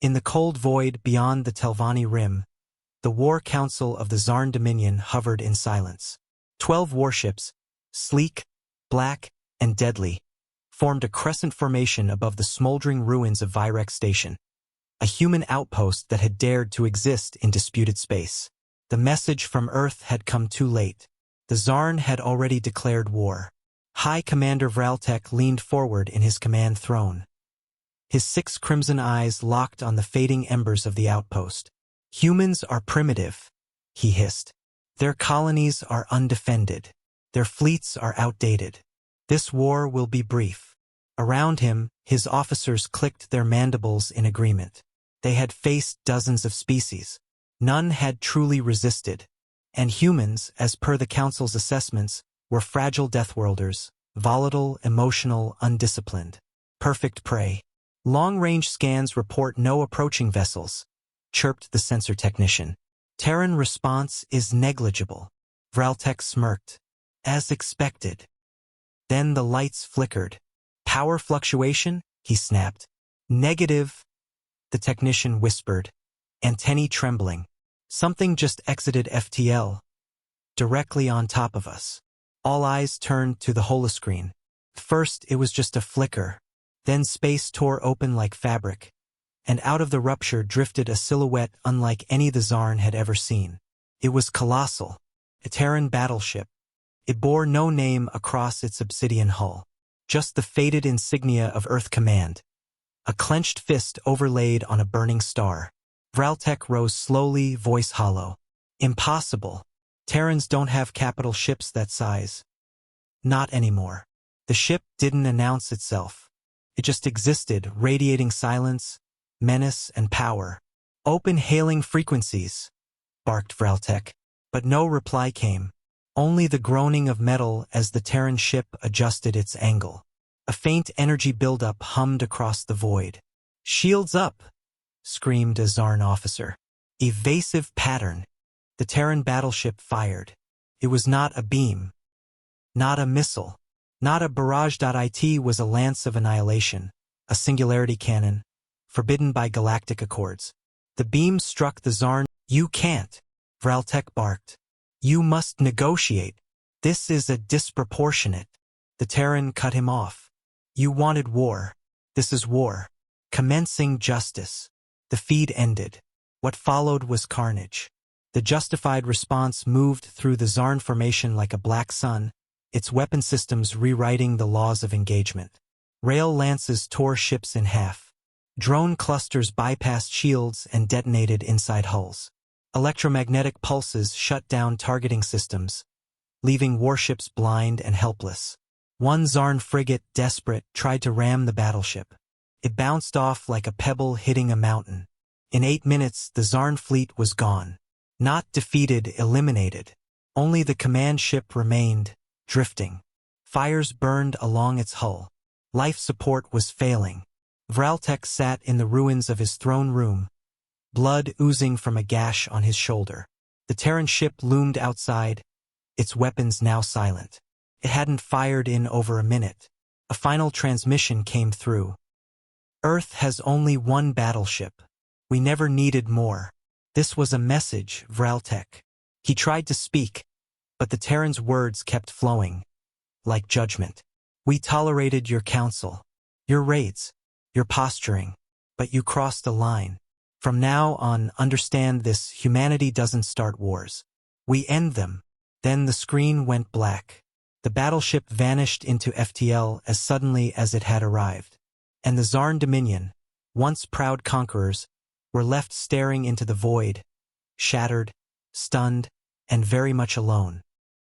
In the cold void beyond the Telvanni Rim, the War Council of the Zarn Dominion hovered in silence. 12 warships, sleek, black, and deadly, formed a crescent formation above the smoldering ruins of Vyrek Station, a human outpost that had dared to exist in disputed space. The message from Earth had come too late. The Zarn had already declared war. High Commander Vraltek leaned forward in his command throne. His 6 crimson eyes locked on the fading embers of the outpost. "Humans are primitive," he hissed. "Their colonies are undefended. Their fleets are outdated. This war will be brief." Around him, his officers clicked their mandibles in agreement. They had faced dozens of species. None had truly resisted. And humans, as per the Council's assessments, were fragile deathworlders, volatile, emotional, undisciplined. Perfect prey. "Long-range scans report no approaching vessels," chirped the sensor technician. "Terran response is negligible." Vraltek smirked. "As expected." Then the lights flickered. "Power fluctuation?" he snapped. "Negative," the technician whispered, antennae trembling. "Something just exited FTL. Directly on top of us." All eyes turned to the holoscreen. First, it was just a flicker. Then space tore open like fabric, and out of the rupture drifted a silhouette unlike any the Zarn had ever seen. It was colossal. A Terran battleship. It bore no name across its obsidian hull. Just the faded insignia of Earth Command. A clenched fist overlaid on a burning star. Vraltek rose slowly, voice hollow. "Impossible. Terrans don't have capital ships that size. Not anymore." The ship didn't announce itself. It just existed, radiating silence, menace, and power. "Open hailing frequencies," barked Vraltek. But no reply came. Only the groaning of metal as the Terran ship adjusted its angle. A faint energy buildup hummed across the void. "Shields up!" screamed a Zarn officer. Evasive pattern. The Terran battleship fired. It was not a beam. Not a missile. Not a barrage. It was a lance of annihilation. A singularity cannon. Forbidden by galactic accords. The beam struck the Zarn. "You can't," Vraltek barked. "You must negotiate. This is a disproportionate." The Terran cut him off. "You wanted war. This is war. Commencing justice." The feed ended. What followed was carnage. The justified response moved through the Zarn formation like a black sun, its weapon systems rewriting the laws of engagement. Rail lances tore ships in half. Drone clusters bypassed shields and detonated inside hulls. Electromagnetic pulses shut down targeting systems, leaving warships blind and helpless. One Zarn frigate, desperate, tried to ram the battleship. It bounced off like a pebble hitting a mountain. In 8 minutes, the Zarn fleet was gone. Not defeated, eliminated. Only the command ship remained, drifting. Fires burned along its hull. Life support was failing. Vraltek sat in the ruins of his throne room, blood oozing from a gash on his shoulder. The Terran ship loomed outside, its weapons now silent. It hadn't fired in over a minute. A final transmission came through. "Earth has only one battleship. We never needed more." This was a message, Vraltek. He tried to speak, but the Terran's words kept flowing, like judgment. "We tolerated your counsel, your raids, your posturing, but you crossed a line. From now on, understand this: humanity doesn't start wars. We end them." Then the screen went black. The battleship vanished into FTL as suddenly as it had arrived. And the Zarn Dominion, once proud conquerors, were left staring into the void, shattered, stunned, and very much alone.